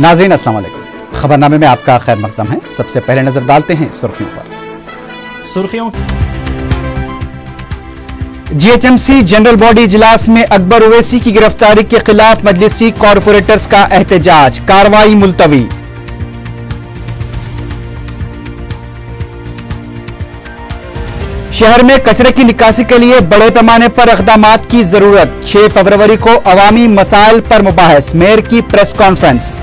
नाज़रीन अस्सलाम वालेकुम। खबरनामे में आपका खैर मकदम है। सबसे पहले नजर डालते हैं सुर्खियों पर। सुर्खियों जीएचएमसी जनरल बॉडी इजलास में अकबर ओवैसी की गिरफ्तारी के खिलाफ मजलिसी कॉरपोरेटर्स का एहतजाज, कार्रवाई मुलतवी। शहर में कचरे की निकासी के लिए बड़े पैमाने पर इक़दामात की जरूरत। 6 फरवरी को अवामी मसाइल पर मुबाहिस, मेयर की प्रेस कॉन्फ्रेंस।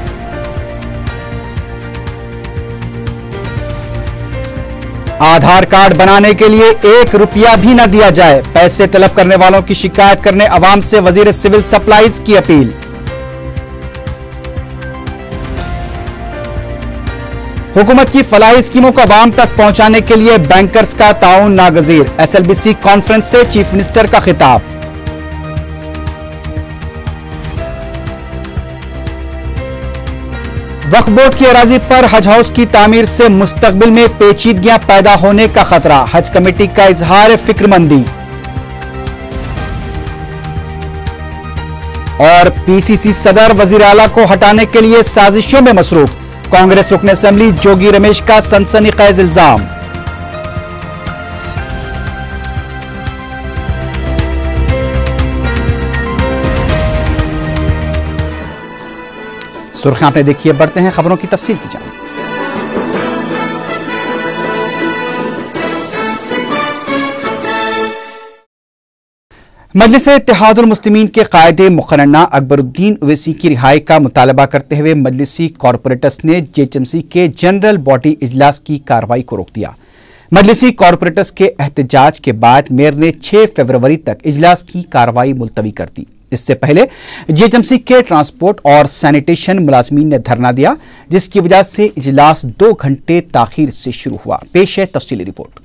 आधार कार्ड बनाने के लिए 1 रुपया भी न दिया जाए, पैसे तलब करने वालों की शिकायत करने अवाम से वजीर सिविल सप्लाईज की अपील। हुकूमत की फलाही स्कीमों को अवाम तक पहुंचाने के लिए बैंकर्स का ताउन नागजीर, एसएलबीसी कॉन्फ्रेंस से चीफ मिनिस्टर का खिताब। वक्फ बोर्ड की अराजी पर हज हाउस की तामीर से मुस्तकबिल में पेचीदगियां पैदा होने का खतरा, हज कमेटी का इजहार फिक्रमंदी। और पीसीसी सदर वजीर आला को हटाने के लिए साजिशों में मसरूफ, कांग्रेस रुकन असेंबली जोगी रमेश का सनसनीखेज इल्जाम। सुर्खियां आपने देखी है, बढ़ते हैं खबरों की तफसील की जानिब। मजलिस इत्तेहादुल मुस्लिमीन के कायदे मुकर्रना अकबरुद्दीन ओवैसी की रिहाई का मुतालबा करते हुए मजलिसी कॉरपोरेटर्स ने जीएचएमसी के जनरल बॉडी इजलास की कार्रवाई को रोक दिया। मजलिसी कॉरपोरेटर्स के एहतजाज के बाद मेयर ने 6 फरवरी तक इजलास की कार्रवाई मुलतवी कर दी। इससे पहले जीएचएमसी के ट्रांसपोर्ट और सैनिटेशन मुलाजमीन ने धरना दिया, जिसकी वजह से इजलास 2 घंटे ताखीर से शुरू हुआ। पेश है तफसीली report.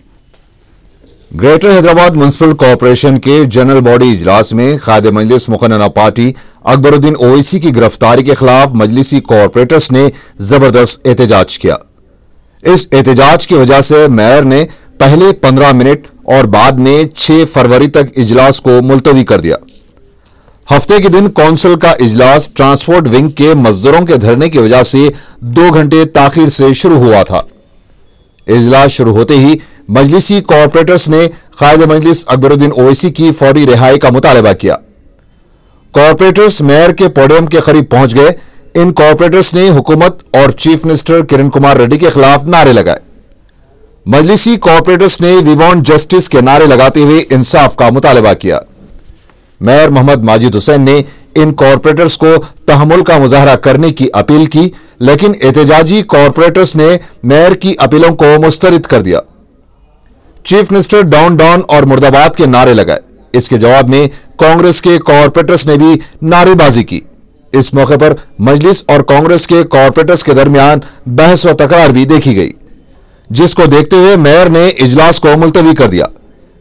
Greater Hyderabad municipal corporation के जनरल बॉडी इजलास में कायदे मजलिस मुकन्नना पार्टी अकबरुद्दीन ओवैसी की गिरफ्तारी के खिलाफ मजलिसी कॉरपोरेटर्स ने जबरदस्त एहतजाज किया। इस एहतजाज की वजह से मेयर ने पहले 15 मिनट और बाद में 6 फरवरी तक इजलास को मुलतवी कर दिया। हफ्ते के दिन कौंसिल का इजलास ट्रांसपोर्ट विंग के मजदूरों के धरने की वजह से 2 घंटे ताखीर से शुरू हुआ था। इजलास शुरू होते ही मजलिसी कॉरपोरेटर्स ने कायदे मजलिस अकबरुद्दीन ओवैसी की फौरी रिहाई का मुतालबा किया। कॉरपोरेटर्स मेयर के पोडियम के करीब पहुंच गए। इन कॉरपोरेटर्स ने हुकूमत और चीफ मिनिस्टर किरण कुमार रेड्डी के खिलाफ नारे लगाए। मजलिसी कॉरपोरेटर्स ने वी वांट जस्टिस के नारे लगाते हुए इंसाफ का मुतालबा किया। मेयर मोहम्मद माजिद हुसैन ने इन कॉरपोरेटर्स को तहम्मुल का मुजाहरा करने की अपील की, लेकिन एहतजाजी कॉरपोरेटर्स ने मेयर की अपीलों को मुस्तरद कर दिया। चीफ मिनिस्टर डाउन डाउन और मुर्दाबाद के नारे लगाए। इसके जवाब में कांग्रेस के कॉरपोरेटर्स ने भी नारेबाजी की। इस मौके पर मजलिस और कांग्रेस के कॉरपोरेटर्स के दरमियान बहस व तकरार भी देखी गई, जिसको देखते हुए मेयर ने इजलास को मुलतवी कर दिया।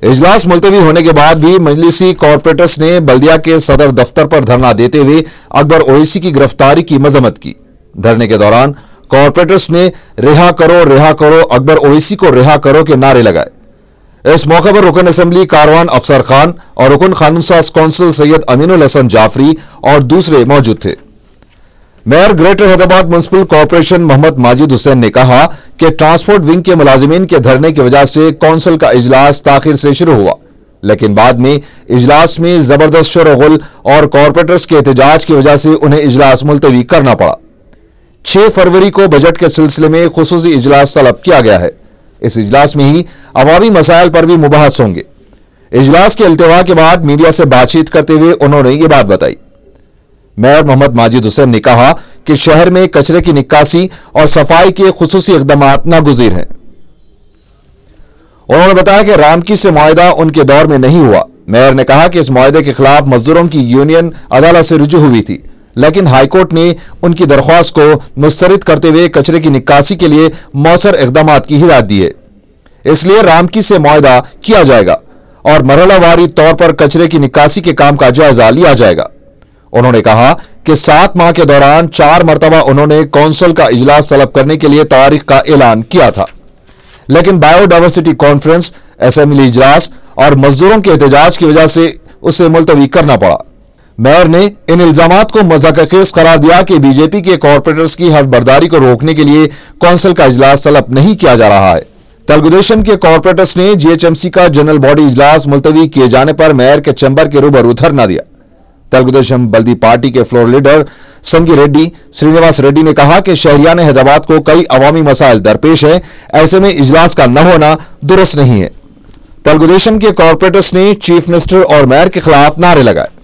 इजलास मुलतवी होने के बाद भी मजलिसी कॉरपोरेटर्स ने बल्दिया के सदर दफ्तर पर धरना देते हुए अकबर ओवैसी की गिरफ्तारी की मजम्मत की। धरने के दौरान कॉरपोरेटर्स ने रिहा करो अकबर ओवैसी को रिहा करो के नारे लगाए। इस मौके पर रुकन असेंबली कारवान अफसर खान और रुकन कानून साज कौंसिल सैयद अमीनुल हसन जाफरी और दूसरे मौजूद थे। Mayor greater Hyderabad municipal corporation Mohammed Majid Hussain ने कहा कि ट्रांसपोर्ट विंग के मुलाजिमीन के धरने की वजह से कौंसिल का इजलास ताखिर से शुरू हुआ, लेकिन बाद में इजलास में जबरदस्त शोरगुल और कॉरपोरेटर्स के एहतजाज की वजह से उन्हें इजलास मुलतवी करना पड़ा। 6 फरवरी को बजट के सिलसिले में खुसूसी इजलास तलब किया गया है। इस इजलास में ही अवामी मसाइल पर भी मुबाहस होंगे। इजलास के इल्तिवा के बाद मीडिया से बातचीत करते हुए उन्होंने ये बात बताई। मेयर मोहम्मद माजिद हुसैन ने कहा कि शहर में कचरे की निकासी और सफाई के खुसूसी इक़दामात नागुज़ीर हैं। उन्होंने बताया कि रामकी से मुआहदा उनके दौर में नहीं हुआ। मेयर ने कहा कि इस मुआहदे के खिलाफ मजदूरों की यूनियन अदालत से रुजू हुई थी, लेकिन हाईकोर्ट ने उनकी दरख्वास्त को मुस्तरद करते हुए कचरे की निकासी के लिए मौसर इक़दामात की हिदायत दी है। इसलिए रामकी से मुआहदा किया जाएगा और मरहलावारी तौर पर कचरे की निकासी के काम का जायजा लिया जाएगा। उन्होंने कहा कि 7 माह के दौरान 4 मरतबा उन्होंने कौंसिल का इजलास तलब करने के लिए तारीख का ऐलान किया था, लेकिन बायोडाइवर्सिटी कॉन्फ्रेंस, असेंबली इजलास और मजदूरों के एहतजाज की वजह से उसे मुलतवी करना पड़ा। मेयर ने इन इल्जामात को मजाक-ए-खेज करार दिया कि बीजेपी के कॉर्पोरेटर्स की हर्फबर्दारी को रोकने के लिए कौंसिल का इजलास तलब नहीं किया जा रहा है। तेलुगुदेशम के कॉर्पोरेटर्स ने जीएचएमसी का जनरल बॉडी इजलास मुलतवी किए जाने पर मेयर के चैम्बर के रूबरू धरना दिया। तेलुगुदेशम बल्दी पार्टी के फ्लोर लीडर संगी रेड्डी श्रीनिवास रेड्डी ने कहा कि शहरियान हैदराबाद को कई अवामी मसाइल दरपेश है, ऐसे में इजलास का न होना दुरुस्त नहीं है। तेलुगुदेशम के कॉर्पोरेटर्स ने चीफ मिनिस्टर और मेयर के खिलाफ नारे लगाए।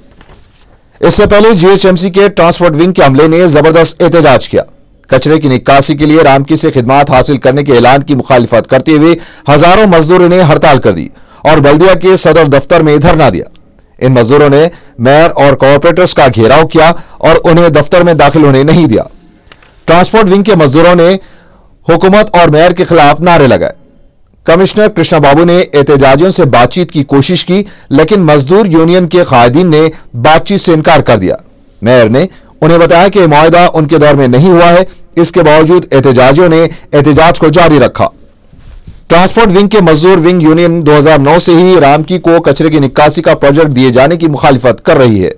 इससे पहले जीएचएमसी के ट्रांसपोर्ट विंग के अमले ने जबरदस्त एहतजाज किया। कचरे की निकासी के लिए रामकी से खिदमात हासिल करने के ऐलान की मुखालिफत करते हुए हजारों मजदूरों ने हड़ताल कर दी और बल्दिया के सदर दफ्तर में धरना दिया। इन मजदूरों ने मेयर और कॉर्पोरेटर्स का घेराव किया और उन्हें दफ्तर में दाखिल होने नहीं दिया। ट्रांसपोर्ट विंग के मजदूरों ने हुकूमत और मेयर के खिलाफ नारे लगाए। कमिश्नर कृष्णा बाबू ने एहतजाजियों से बातचीत की कोशिश की, लेकिन मजदूर यूनियन के कायदीन ने बातचीत से इनकार कर दिया। मेयर ने उन्हें बताया कि मुआहदा उनके दौर में नहीं हुआ है, इसके बावजूद एहतजाजियों ने एहतजाज को जारी रखा। ट्रांसपोर्ट विंग के मजदूर विंग यूनियन 2009 से ही रामकी को कचरे की निकासी का प्रोजेक्ट दिए जाने की मुखालिफत कर रही है।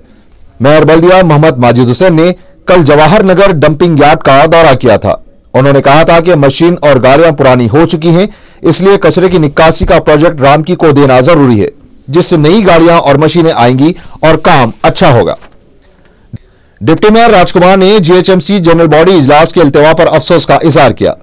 मेयर बल्दिया मोहम्मद माजिद हुसैन ने कल जवाहर नगर डंपिंग यार्ड का दौरा किया था। उन्होंने कहा था कि मशीन और गाड़ियां पुरानी हो चुकी हैं, इसलिए कचरे की निकासी का प्रोजेक्ट रामकी को देना जरूरी है, जिससे नई गाड़ियां और मशीनें आएंगी और काम अच्छा होगा। डिप्टी मेयर राजकुमार ने जीएचएमसी जनरल बॉडी इजलास के इल्तिवा पर अफसोस का इजहार किया।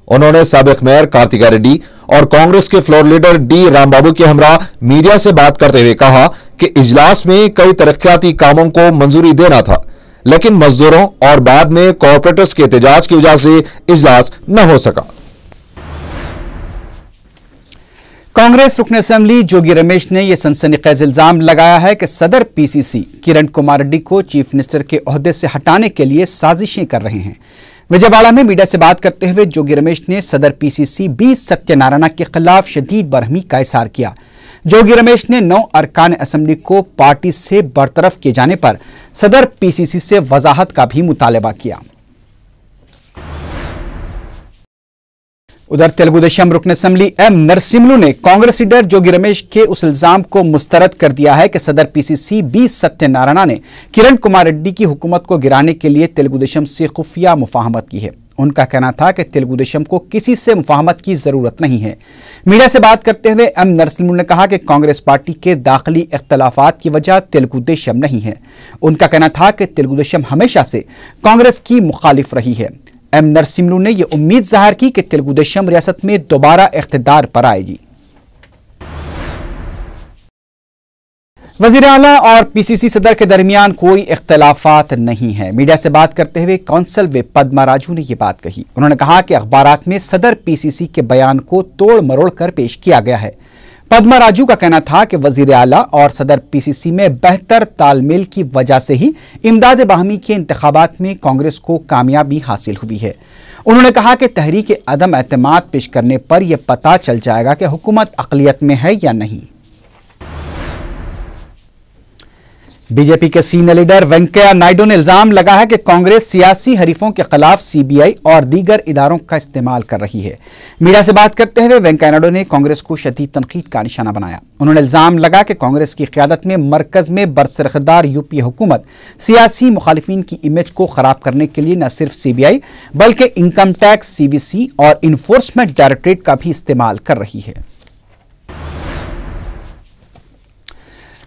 उन्होंने साबिक मेयर कार्तिका रेड्डी और कांग्रेस के फ्लोर लीडर डी रामबाबू के हमरा मीडिया से बात करते हुए कहा कि इजलास में कई तरक्याती कामों को मंजूरी देना था, लेकिन मजदूरों और बाद में कॉर्पोरेटर्स के एहतजाज की वजह से इजलास न हो सका। कांग्रेस रुकन असेंबली जोगी रमेश ने यह सनसनीखेज इल्जाम लगाया है कि सदर पीसीसी किरण कुमार रेड्डी को चीफ मिनिस्टर के ओहदे से हटाने के लिए साजिशें कर रहे हैं। विजयवाड़ा में मीडिया से बात करते हुए जोगी रमेश ने सदर पीसीसी बी सत्यनारायण के खिलाफ शदीद बरहमी का इजहार किया। जोगी रमेश ने 9 अरकान असेंबली को पार्टी से बरतरफ किए जाने पर सदर पीसीसी से वजाहत का भी मुतालबा किया। उधर तेलुगुदेशम रुकन असेंबली एम नरसिम्हलू ने कांग्रेस लीडर जोगी रमेश के उस इल्जाम को मुस्तरद कर दिया है कि सदर पीसीसी बी सत्यनारायण ने किरण कुमार रेड्डी की हुकूमत को गिराने के लिए तेलुगुदेशम से खुफिया मुफाहमत की है। उनका कहना था कि तेलुगुदेशम को किसी से मुफाहमत की जरूरत नहीं है। मीडिया से बात करते हुए एम नरसिम्हलू ने कहा कि कांग्रेस पार्टी के दाखिली इख्तलाफात की वजह तेलुगुदेशम नहीं है। उनका कहना था कि तेलुगुदेशम हमेशा से कांग्रेस की मुखालिफ रही है। एम नरसिम्हलू ने यह उम्मीद जाहिर की कि तेलुगुदेशम रियासत में दोबारा इख्तिदार पर आएगी। वजीर आला और पीसीसी सदर के दरमियान कोई इख्तलाफात नहीं है। मीडिया से बात करते हुए कौंसल विप पद्मा राजू ने यह बात कही। उन्होंने कहा कि अखबारात में सदर पीसीसी के बयान को तोड़ मरोड़ कर पेश किया गया है। पद्मा राजू का कहना था कि वजीर आला और सदर पीसीसी में बेहतर तालमेल की वजह से ही इमदाद बाहमी के इंतखाबात में कांग्रेस को कामयाबी हासिल हुई है। उन्होंने कहा कि तहरीक अदम एतमाद पेश करने पर यह पता चल जाएगा कि हुकूमत अक़लियत में है या नहीं। बीजेपी के सीनियर लीडर वेंकैया नायडू ने इल्जाम लगाया है कि कांग्रेस सियासी हरीफों के खिलाफ सीबीआई और दीगर इदारों का इस्तेमाल कर रही है। मीडिया से बात करते हुए वेंकैया नायडू ने कांग्रेस को शदीद तनकीद का निशाना बनाया। उन्होंने इल्जाम लगाया कि कांग्रेस की क़यादत में मरकज में बरसरखदार यूपीए हुकूमत सियासी मुखालिफिन की इमेज को खराब करने के लिए न सिर्फ सीबीआई बल्कि इनकम टैक्स, सीबीसी और इन्फोर्समेंट डायरेक्टरेट का भी इस्तेमाल कर रही है।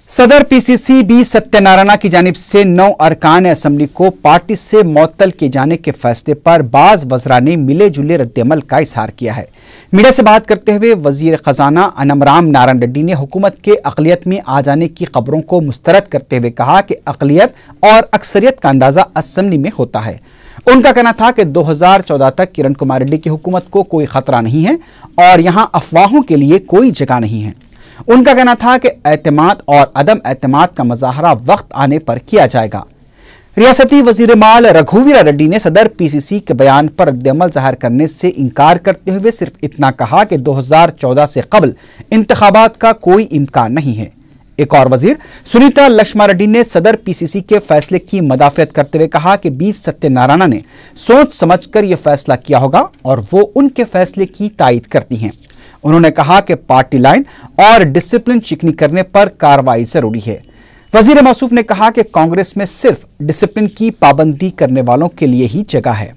सदर पीसीसी बी सत्यनारायण की जानिब से 9 अरकान असेंबली को पार्टी से मुअत्तल किए जाने के फैसले पर बाज वज़रा ने मिले जुले रद्दअमल का इजहार किया है। मीडिया से बात करते हुए वजीर खजाना अनमराम नारायण रेड्डी ने हुकूमत के अक़लियत में आ जाने की खबरों को मुस्तरद करते हुए कहा कि अक़लियत और अक्सरियत का अंदाजा असेंबली में होता है। उनका कहना था कि 2014 तक किरण कुमार रेड्डी की हुकूमत को कोई खतरा नहीं है और यहां अफवाहों के लिए कोई जगह नहीं है। उनका कहना था कि एतमाद और अदम एतमाद का मुज़ाहरा वक्त आने पर किया जाएगा। रियासती वजीर माल रघुवीरा रेड्डी ने सदर पीसीसी के बयान पर रद्दअमल जाहिर करने से इनकार करते हुए सिर्फ इतना कहा कि 2014 से कबल इंतखाबात का कोई इम्कान नहीं है। एक और वजीर सुनीता लक्ष्मा रेड्डी ने सदर पीसीसी के फैसले की मदाफियत करते हुए कहा कि बी सत्यनारायण ने सोच समझकर यह फैसला किया होगा और वो उनके फैसले की तायीद करती हैं। उन्होंने कहा कि पार्टी लाइन और डिसिप्लिन चिकनी करने पर कार्रवाई जरूरी है। वजीर मौसूफ ने कहा कि कांग्रेस में सिर्फ डिसिप्लिन की पाबंदी करने वालों के लिए ही जगह है।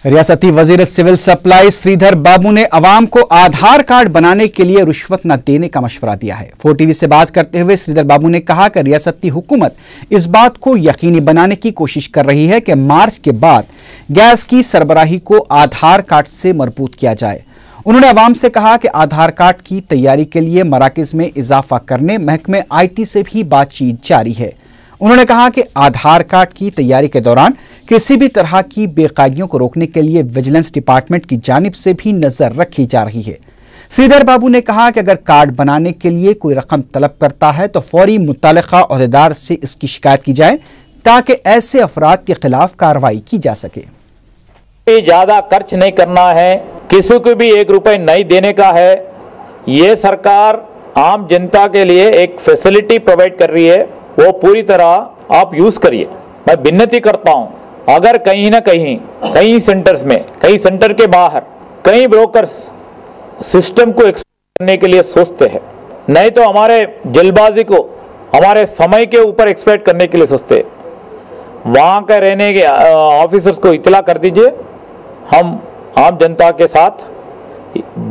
रियासती वजीर सिविल सप्लाई श्रीधर बाबू ने अवाम को आधार कार्ड बनाने के लिए रुश्वत न देने का मशवरा दिया है। 4TV से बात करते हुए श्रीधर बाबू ने कहा कि रियासती हुकूमत इस बात को यकीनी बनाने की कोशिश कर रही है कि मार्च के बाद गैस की सरबराही को आधार कार्ड से मरबूत किया जाए। उन्होंने अवाम से कहा कि आधार कार्ड की तैयारी के लिए मराकज में इजाफा करने महकमे IT से भी बातचीत जारी है। उन्होंने कहा कि आधार कार्ड की तैयारी के दौरान किसी भी तरह की बेकायदियों को रोकने के लिए विजिलेंस डिपार्टमेंट की जानिब से भी नजर रखी जा रही है। श्रीधर बाबू ने कहा कि अगर कार्ड बनाने के लिए कोई रकम तलब करता है तो फौरी मुत्तलका ओहदेदार से इसकी शिकायत की जाए ताकि ऐसे अफराद के खिलाफ कार्रवाई की जा सके। ज्यादा खर्च नहीं करना है, किसी को भी 1 रुपए नहीं देने का है। ये सरकार आम जनता के लिए एक फैसिलिटी प्रोवाइड कर रही है, वो पूरी तरह आप यूज करिए। मैं विनती करता हूं, अगर कहीं ना कहीं कई सेंटर्स में, कई सेंटर के बाहर कई ब्रोकर्स सिस्टम को एक्सप्लोर करने के लिए सोचते हैं, नहीं तो हमारे जल्दबाजी को हमारे समय के ऊपर एक्सपेक्ट करने के लिए सोचते हैं, वहां के रहने के ऑफिसर्स को इतला कर दीजिए। हम आम जनता के साथ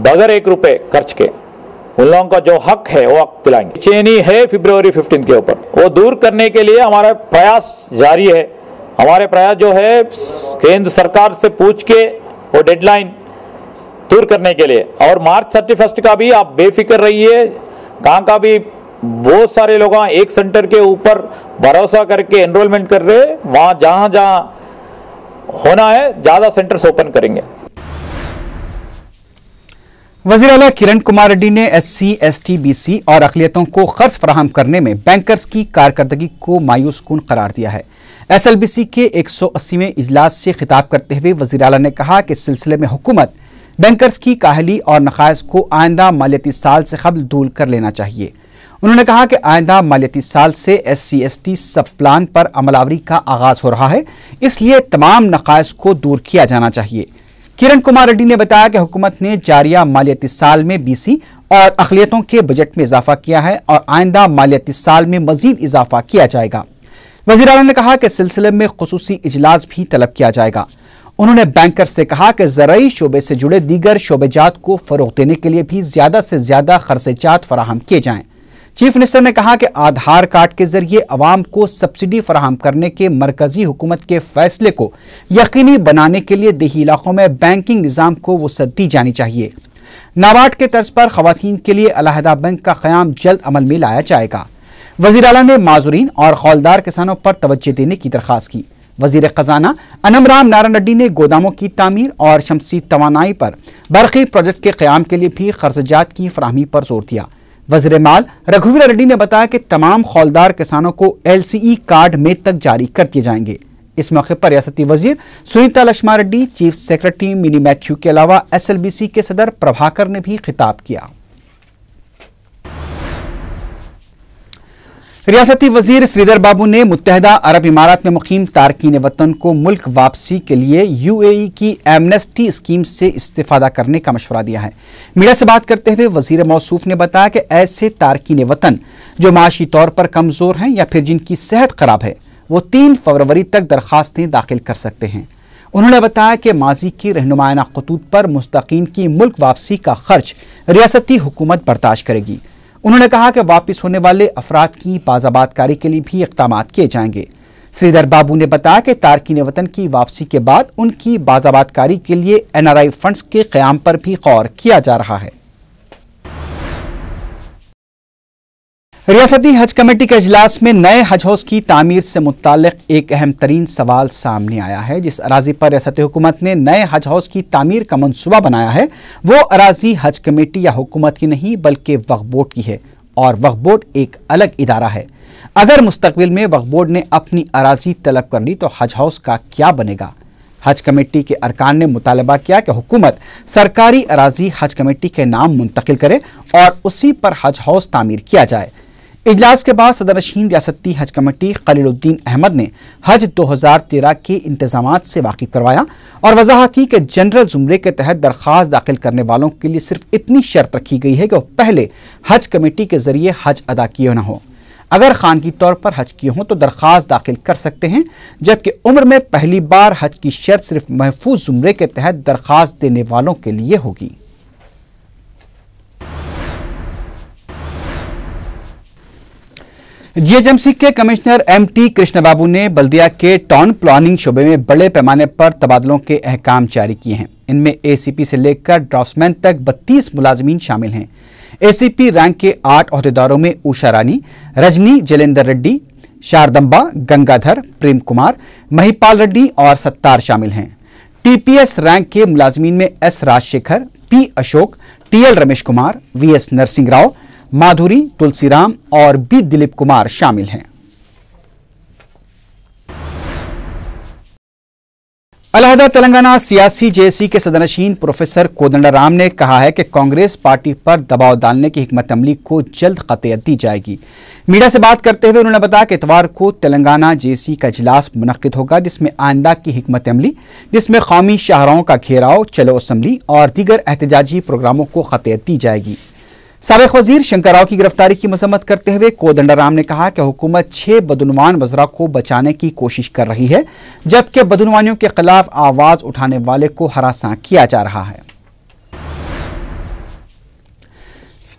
बगैर 1 रुपए खर्च के उन लोगों का जो हक है वो हक दिलाएंगे। चेनी है फरवरी 15 के ऊपर, वो दूर करने के लिए हमारा प्रयास जारी है। हमारे प्रयास जो है केंद्र सरकार से पूछ के वो डेडलाइन दूर करने के लिए, और मार्च 31 का भी आप बेफिक्र रहिए। कहाँ का भी बहुत सारे लोग एक सेंटर के ऊपर भरोसा करके एनरोलमेंट कर रहे, वहां जहां जहां होना है ज्यादा सेंटर्स ओपन करेंगे। वज़ीर आला किरण कुमार रेड्डी ने SC, ST, BC और अक़लियतों को कर्ज फराहम करने में बैंकर्स की कारकर्दगी को मायूस कुन करार दिया है। SLBC के 180वें इजलास से खिताब करते हुए वज़ीर आला ने कहा कि इस सिलसिले में हुकूमत बैंकर्स की काहली और नक़ाइस को आइंदा मालियाती साल से कबल दूर कर लेना चाहिए। उन्होंने कहा कि आइंदा मालियाती साल से SC, ST सब प्लान पर अमलावरी का आगाज हो रहा है, इसलिए तमाम नक़ाइस को दूर किया जाना चाहिए। किरण कुमार रेड्डी ने बताया कि हुकूमत ने जारिया मालियाती साल में BC और अक़लियतों के बजट में इजाफा किया है और आइंदा मालियाती साल में मजीद इजाफा किया जाएगा। वज़ीर आला ने कहा कि सिलसिले में खुसूसी इजलास भी तलब किया जाएगा। उन्होंने बैंकर से कहा कि ज़राई शोबे से जुड़े दीगर शोबेजात को फरोग देने के लिए भी ज्यादा से ज्यादा खर्चजात फराहम किए जाएं। चीफ मिनिस्टर ने कहा कि आधार कार्ड के जरिए अवाम को सब्सिडी फराहम करने के मरकजी हुकूमत के फैसले को यकीनी बनाने के लिए देही इलाकों में बैंकिंग निज़ाम को वसअत दी जानी चाहिए। नाबार्ड के तर्ज पर खवातीन के लिए अलहदा बैंक का क़याम जल्द अमल में लाया जाएगा। वज़ीर आला ने माजूरीन और खौलदार किसानों पर तवज्जो देने की दरख्वास्त की। वज़ीर ख़जाना अनम राम नारायण रेड्डी ने गोदामों की तामीर और शमसी तवानाई पर बरक़ी प्रोजेक्ट के क़याम के लिए भी खर्चजात की फराहमी पर जोर दिया। वज़ीर माल रघुवीर रेड्डी ने बताया कि तमाम खौलदार किसानों को LCE कार्ड मई तक जारी कर दिए जाएंगे। इस मौके पर रियासती वजीर Sunita Laxma Reddy, chief secretary mini Matthew के अलावा SLBC के सदर प्रभाकर ने भी खिताब किया। रियासती वजीर श्रीधर बाबू ने मुत्तहदा अरब इमारात में मुकीम तारकीन वतन को मुल्क वापसी के लिए UAE की एमनेस्टी स्कीम से इस्तेफादा करने का मशवरा दिया है। मीडिया से बात करते हुए वजीर मौसूफ ने बताया कि ऐसे तारकीन वतन जो माशी तौर पर कमजोर हैं या फिर जिनकी सेहत खराब है वो 3 फरवरी तक दरखास्तें दाखिल कर सकते हैं। उन्होंने बताया कि माजी की रहनुमायाना खतूत पर मुस्तकीन की मुल्क वापसी का खर्च रियासती हुकूमत बर्दाश्त करेगी। उन्होंने कहा कि वापस होने वाले अफराद की बाज़ाबातकारी के लिए भी इक़दाम किए जाएंगे। श्रीधर बाबू ने बताया कि तारकीन वतन की वापसी के बाद उनकी बाज़ाबातकारी के लिए NRI फंड्स के क़याम पर भी गौर किया जा रहा है। रियासती हज कमेटी के इजलास में नए हज हाउस की तामीर से मुताल्लिक एक अहम तरीन सवाल सामने आया है। जिस अराजी पर रियासती हुकूमत ने नए हज हाउस की तामीर का मनसूबा बनाया है वो अराजी हज कमेटी या हुकूमत की नहीं बल्कि वक्फ बोर्ड की है और वक्फ बोर्ड एक अलग इदारा है। अगर मुस्तकबिल में वक्फ बोर्ड ने अपनी अराजी तलब कर ली तो हज हाउस का क्या बनेगा? हज कमेटी के अरकान ने मुतालबा किया कि हुकूमत सरकारी अराजी हज कमेटी के नाम मुंतकिल करे और उसी पर हज हाउस तामीर किया जाए। इजलास के बाद सदरनशीन रियासती हज कमेटी खलीलुद्दीन अहमद ने हज 2013 के इंतजामात से वाकिफ करवाया और वजाहत की कि जनरल जुमरे के तहत दरख्वास्त दाखिल करने वालों के लिए सिर्फ इतनी शर्त रखी गई है कि वो पहले हज कमेटी के जरिए हज अदा किए न हो। अगर खानगी तौर पर हज किए हों तो दरख्वास्त दाखिल कर सकते हैं, जबकि उम्र में पहली बार हज की शर्त सिर्फ महफूज जुमरे के तहत दरख्वास्त देने वालों के लिए होगी। जीएचएमसी के कमिश्नर एमटी कृष्ण बाबू ने बल्दिया के टाउन प्लानिंग शोबे में बड़े पैमाने पर तबादलों के अहकाम जारी किए हैं। इनमें एसीपी से लेकर ड्राफ्ट्समैन तक 32 मुलाजमीन शामिल हैं। एसीपी रैंक के 8 ओहदेदारों में उषा रानी, रजनी जलेंदर रेड्डी, शारदंबा, गंगाधर, प्रेम कुमार, महिपाल रेड्डी और सत्तार शामिल हैं। टीपीएस रैंक के मुलाजमीन में S Rajashekar, P Ashok, TL Ramesh Kumar, VS Narasimha Rao, Madhuri, Tulsiram और बी दिलीप कुमार शामिल हैं। अलहदा तेलंगाना सियासी जेएसी के सदरनशीन प्रोफेसर कोदंडराम ने कहा है कि कांग्रेस पार्टी पर दबाव डालने की हिकमत अमली को जल्द क़तईयत दी जाएगी। मीडिया से बात करते हुए उन्होंने बताया कि इतवार को तेलंगाना जेएसी का इजलास मुनक्किद होगा, जिसमें आइंदा की हिकमत अमली, जिसमें कौमी शाहराहों का घेराव, चलो असम्बली और दीगर एहतजाजी प्रोग्रामों को क़तईयत दी जाएगी। साबिक वजीर शंकर राव की गिरफ्तारी की मजम्मत करते हुए कोदंडराम ने कहा कि हुकूमत 6 बदउनवान वज़रा को बचाने की कोशिश कर रही है, जबकि बदउनवानियों के खिलाफ आवाज उठाने वाले को हरासा किया जा रहा है।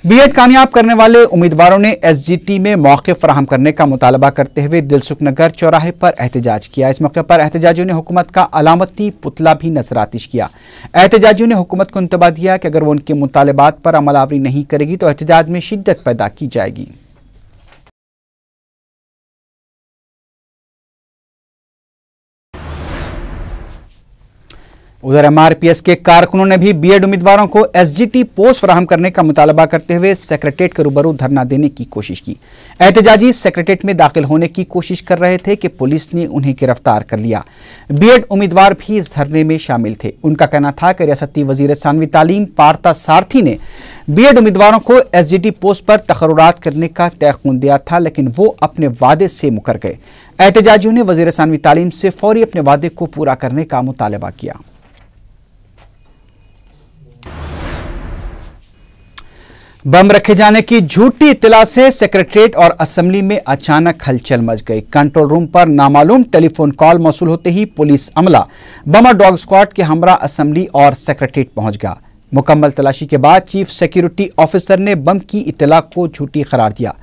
बीएड कामयाब करने वाले उम्मीदवारों ने एसजीटी में मौके फराहम करने का मुतालबा करते हुए दिलसुख नगर चौराहे पर एहतजाज किया। इस मौके पर एहतजाजियों ने हुकूमत का अलामती पुतला भी नजरातिश किया। एहतजाजियों ने हुकूमत को इंतबाह दिया कि अगर वो उनके मुतालबात पर अमलावरी नहीं करेगी तो एहतजाज में शिद्दत पैदा की जाएगी। उधर एमआरपीएस के कारकुनों ने भी बीएड उम्मीदवारों को एसजीटी पोस्ट फराहम करने का मुतालबा करते हुए सेक्रेटेरिएट के रूबरू धरना देने की कोशिश की। एहतजाजी सेक्रेटेरिएट में दाखिल होने की कोशिश कर रहे थे कि पुलिस ने उन्हें गिरफ्तार कर लिया। बीएड उम्मीदवार भी इस धरने में शामिल थे। उनका कहना था कि रियासती वजीर सानवी तालीम पार्था सारथी ने बीएड उम्मीदवारों को एसजीटी पोस्ट पर तकर्रुरात करने का तयक़ुन दिया था, लेकिन वो अपने वादे से मुकर गए। एहतजाजियों ने वजीर सानवी तालीम से फौरी अपने वादे को पूरा करने का मुतालबा किया। बम रखे जाने की झूठी इत्तला से सेक्रेटेरिएट और असेंबली में अचानक हलचल मच गई। कंट्रोल रूम पर नामालूम टेलीफोन कॉल मौसूल होते ही पुलिस अमला बम और डॉग स्क्वाड के हमरा असेंबली और सेक्रेटेरिएट पहुंच गया। मुकम्मल तलाशी के बाद चीफ सिक्योरिटी ऑफिसर ने बम की इत्तला को झूठी करार दिया।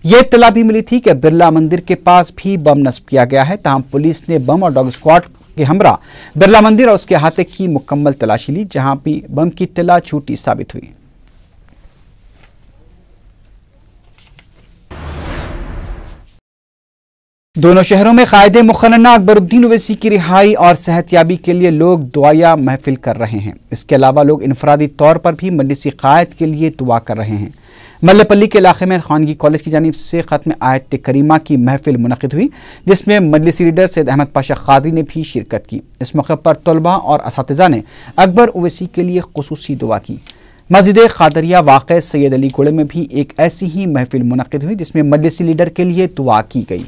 यह इत्तला भी मिली थी कि बिरला मंदिर के पास भी बम नस्ब किया गया है। तमाम पुलिस ने बम और डॉग स्क्वाड के हमरा बिरला मंदिर और उसके अहाते की मुकम्मल तलाशी ली, जहां भी बम की इत्तला झूठी साबित हुई। दोनों शहरों में कायदे मुखन्ना अकबरुद्दीन ओवैसी की रिहाई और सेहतयाबी के लिए लोग दुआया महफिल कर रहे हैं। इसके अलावा लोग इनफरादी तौर पर भी मजलिसी कायद के लिए दुआ कर रहे हैं। मल्लपल्ली के इलाके में खानगी कॉलेज की जानिब से खत्म आयत करीमा की महफिल मुनक़िद हुई, जिसमें मजलिसी लीडर सैयद अहमद पाशा कादरी ने भी शिरकत की। इस मौके पर तलबा और असातिज़ा ने अकबर ओवैसी के लिए खुसूसी दुआ की। मस्जिद कादरिया वाक़े सैयद अली गोड़े में भी एक ऐसी ही महफिल मुनक़िद हुई, जिसमें मजलिसी लीडर के लिए दुआ की गई।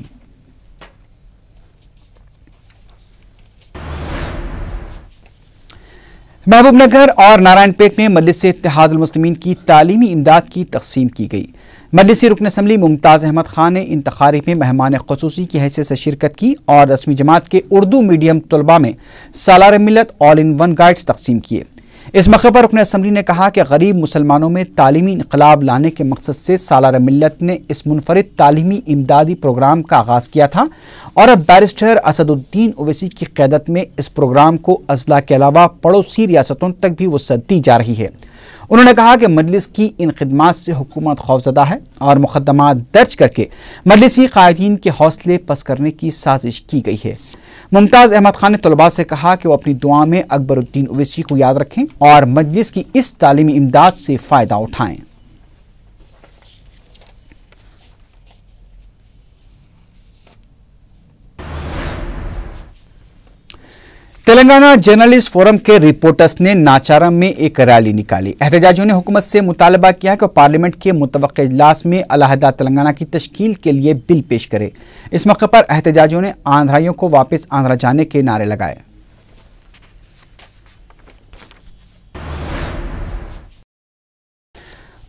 महबूबनगर और नारायणपेट में मजलिस इत्तेहादुल मुस्लिमीन की तालीमी इमदाद की तकसीम की गई। मजलिसी रुकन असम्बली मुमताज़ अहमद खान ने इन तकारीब में मेहमान ख़ुसूसी की हैसियत से शिरकत की और 10वीं जमात के उर्दू मीडियम तलबा में सालार मिल्लत ऑल इन वन गाइड्स तकसीम किए। इस मौके पर रुकन असम्बली ने कहा कि गरीब मुसलमानों में तालीमी इनकलाब लाने के मकसद से सालार मिल्लत ने इस मुनफरिद तालीमी इमदादी प्रोग्राम का आगाज़ किया था और अब बैरिस्टर असदुद्दीन ओवैसी की क़यादत में इस प्रोग्राम को अजला के अलावा पड़ोसी रियासतों तक भी वसअत दी जा रही है। उन्होंने कहा कि मजलिस की इन खिदमात से हुकूमत खौफजदा है और मुकदमात दर्ज करके मजलिसी कायदीन के हौसले पस्त करने की साजिश की गई है। मुमताज़ अहमद खान ने तलबा से कहा कि वो अपनी दुआ में अकबरुद्दीन ओवैसी को याद रखें और मजलिस की इस तालीमी इमदाद से फ़ायदा उठाएं। तेलंगाना जर्नलिस्ट फोरम के रिपोर्टर्स ने नाचारम में एक रैली निकाली। एहतजाजियों ने हुकूमत से मुतालबा किया कि पार्लियामेंट के मुतवक्किल इजलास में अलहदा तेलंगाना की तश्कील के लिए बिल पेश करे। इस मौके पर एहतजाजियों ने आंध्राइयों को वापस आंध्रा जाने के नारे लगाए।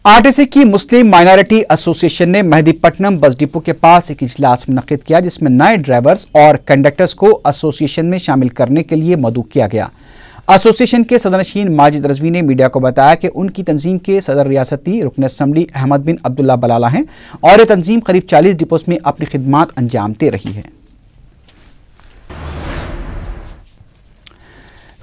आरटीसी की मुस्लिम माइनॉरिटी एसोसिएशन ने मेहदीपट्टनम बस डिपो के पास एक इजलास मुनक्किद किया, जिसमें नए ड्राइवर्स और कंडक्टर्स को एसोसिएशन में शामिल करने के लिए मदऊ किया गया। एसोसिएशन के सदरनशीन माजिद रजवी ने मीडिया को बताया कि उनकी तंजीम के सदर रियासती रुकन असम्बली अहमद बिन अब्दुल्ला बलाला हैं और ये तंजीम करीब 40 डिपोस में अपनी खिदमात अंजाम दे रही है।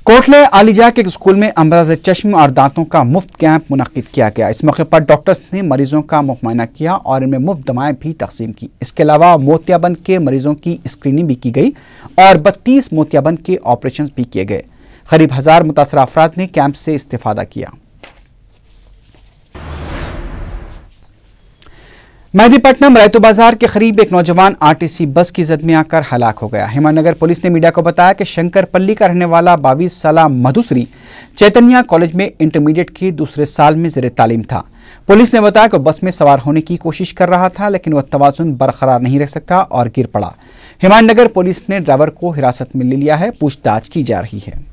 कोटले आलिजा के एक स्कूल में अमराज चश्म और दांतों का मुफ्त कैंप मुनक्किद किया गया। इस मौके पर डॉक्टर्स ने मरीजों का मुआयना किया और इनमें मुफ्त दवाएं भी तकसीम की। इसके अलावा मोतियाबंद के मरीजों की स्क्रीनिंग भी की गई और 32 मोतियाबंद के ऑपरेशन भी किए गए। करीब 1000 मुतासरा अफराद ने कैंप से इस्तेफादा किया। मेहदीपट्टनम रैतू बाजार के करीब एक नौजवान आरटीसी बस की जद में आकर हलाक हो गया। हिमानगर पुलिस ने मीडिया को बताया कि शंकरपल्ली का रहने वाला 22 साला मधुश्री चैतन्या कॉलेज में इंटरमीडिएट के दूसरे साल में ज़ेर तालीम था। पुलिस ने बताया कि बस में सवार होने की कोशिश कर रहा था, लेकिन वह तवाज़ुन बरकरार नहीं रख सका और गिर पड़ा। हिमानगर पुलिस ने ड्राइवर को हिरासत में ले लिया है, पूछताछ की जा रही है।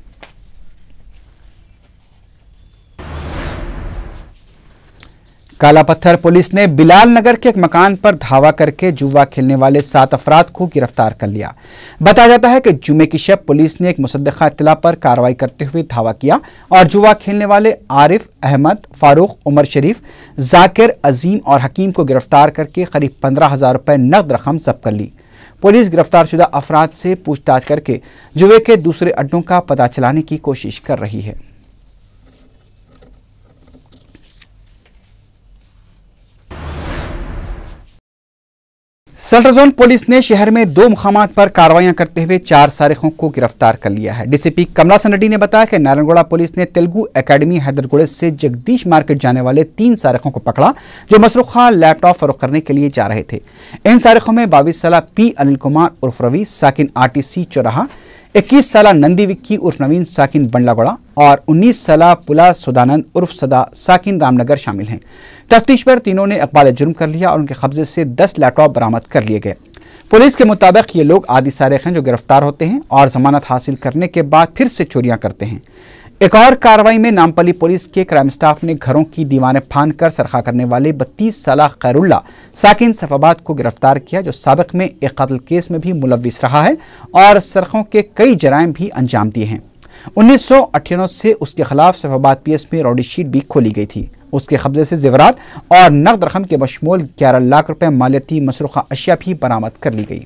काला पत्थर पुलिस ने बिलाल नगर के एक मकान पर धावा करके जुआ खेलने वाले 7 अफराद को गिरफ्तार कर लिया। बताया जाता है कि जुमे की शब पुलिस ने एक मुसद्दक़ा इत्तला पर कार्रवाई करते हुए धावा किया और जुआ खेलने वाले आरिफ, अहमद, फारूक, उमर शरीफ, जाकिर, अजीम और हकीम को गिरफ्तार करके करीब 15,000 रुपए नकद रकम जब्त कर ली। पुलिस गिरफ्तारशुदा अफराद से पूछताछ करके जुए के दूसरे अड्डों का पता चलाने की कोशिश कर रही है। सेंट्रल जोन पुलिस ने शहर में 2 मुकामात पर कार्रवाइयां करते हुए 4 सारिकों को गिरफ्तार कर लिया है। डीसीपी कमला सन्नडी ने बताया कि नारायणगौड़ा पुलिस ने तेलुगु एकेडमी हैदरगुड़े से जगदीश मार्केट जाने वाले 3 सारिकों को पकड़ा, जो मसरूखा लैपटॉप फरोख्त करने के लिए जा रहे थे। इन सारिकों में 22 साला पी अनिल कुमार उर्फ रवि साकिन आरटीसी चौराहा, 21 साला नंदी विक्की उर्फ नवीन साकिन बंडलागौड़ा और 19 साला पुला सुदानंद उर्फ सदा साकिन रामनगर शामिल हैं। तफ्तीश पर तीनों ने इकबाल जुर्म कर लिया और उनके कब्जे से 10 लैपटॉप बरामद कर लिए गए। पुलिस के मुताबिक ये लोग आदि सारिक हैं जो गिरफ्तार होते हैं और जमानत हासिल करने के बाद फिर से चोरियां करते हैं। एक और कार्रवाई में नामपल्ली पुलिस के क्राइम स्टाफ ने घरों की दीवारें फांद कर सरखा करने वाले 32 साला खैरुल्ला साकिन सफाबाद को गिरफ्तार किया, जो साबिक में एक कत्ल केस में भी मुलव्विस रहा है और सरखों के कई जराइम भी अंजाम दिए हैं। 1998 से उसके खिलाफ सफाबाद पीएस में रॉडी शीट भी खोली गई थी। उसके कब्जे से जेवरात और नकद रकम के बशमूल 11 लाख रुपए मालियती मसरूखा अशिया भी बरामद कर ली गई।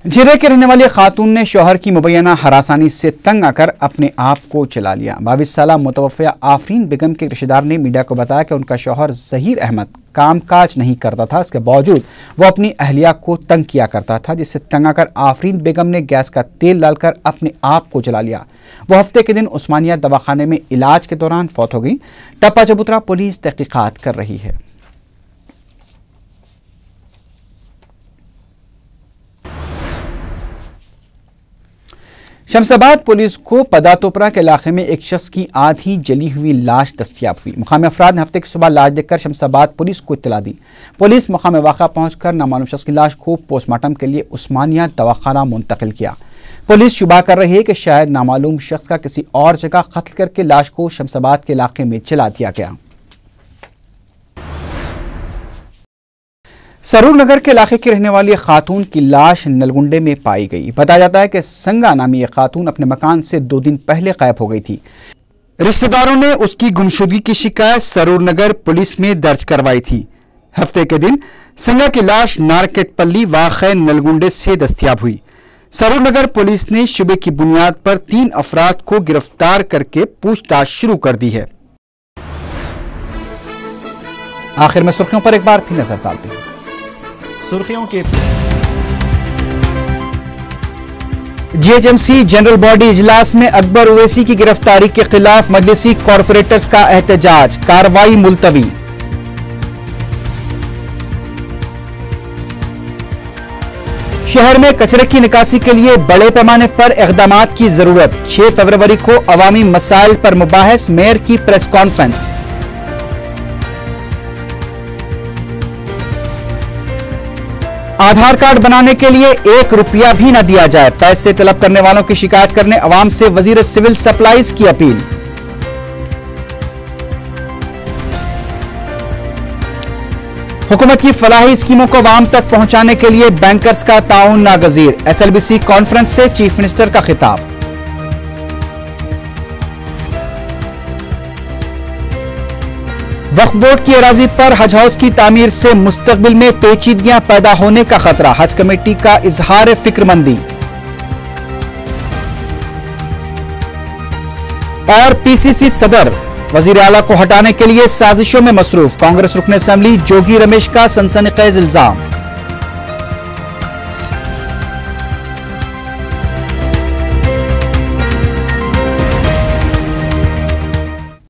जिरे के रहने वाली खातून ने शौहर की मुबैना हरासानी से तंग आकर अपने आप को चला लिया। 22 साला मुतवफ़्फ़िया आफरीन बेगम के रिश्तेदार ने मीडिया को बताया कि उनका शौहर ज़हीर अहमद कामकाज नहीं करता था। इसके बावजूद वो अपनी अहलिया को तंग किया करता था, जिससे तंग आकर आफरीन बेगम ने गैस का तेल डालकर अपने आप को जला लिया। वो हफ्ते के दिन उस्मानिया दवाखाने में इलाज के दौरान फौत हो गई। टप्पा चबूतरा पुलिस तहकीकात कर रही है। शमशाबाद पुलिस को पदातोपरा के इलाके में एक शख्स की आधी जली हुई लाश दस्तयाब हुई। मुकामी अफराद ने हफ्ते की सुबह लाश देखकर शमशाबाद पुलिस को इत्तला दी। पुलिस मुकामी वाक़ा पहुंचकर नामालूम शख्स की लाश को पोस्टमार्टम के लिए उस्मानिया दवाखाना मुंतकिल किया। पुलिस शुबा कर रही है कि शायद नामालूम शख्स का किसी और जगह कत्ल करके लाश को शमशाबाद के इलाके में जला दिया गया। सरूर नगर के इलाके की रहने वाली खातून की लाश नलगुंडे में पाई गई। बताया जाता है कि संगा नामी एक खातून अपने मकान से 2 दिन पहले गायब हो गई थी। रिश्तेदारों ने उसकी गुमशुदगी की शिकायत सरूर नगर पुलिस में दर्ज करवाई थी। हफ्ते के दिन संगा की लाश नारकेटपल्ली वाक़े नलगुंडे से दस्तयाब हुई। सरूर नगर पुलिस ने शुबे की बुनियाद पर 3 अफराद को गिरफ्तार करके पूछताछ शुरू कर दी है। आखिर में सुर्खियों पर एक बार फिर नजर डालते हैं। सुर्खियों के जीएचएमसी जनरल बॉडी इजलास में अकबर ओवैसी की गिरफ्तारी के खिलाफ मजलिसी कॉरपोरेटर्स का एहतजाज, कार्रवाई मुलतवी। शहर में कचरे की निकासी के लिए बड़े पैमाने पर इक़दामात की जरूरत। 6 फरवरी को अवामी मसाइल पर मुबाहिस, मेयर की प्रेस कॉन्फ्रेंस। आधार कार्ड बनाने के लिए 1 रुपया भी न दिया जाए, पैसे तलब करने वालों की शिकायत करने अवाम से वजीर सिविल सप्लाईज की अपील। हुकूमत की फलाही स्कीमों को अवाम तक पहुंचाने के लिए बैंकर्स का ताउन नागजीर, SLBC कॉन्फ्रेंस से चीफ मिनिस्टर का खिताब। वक्फ बोर्ड की अराजी पर हज हाउस की तामीर से मुस्तकबिल में पेचीदगियां पैदा होने का खतरा, हज कमेटी का इजहार फिक्रमंदी। और PCC सदर वजीर आला को हटाने के लिए साजिशों में मसरूफ, कांग्रेस रुकन असेंबली जोगी रमेश का सनसनीखेज इल्जाम।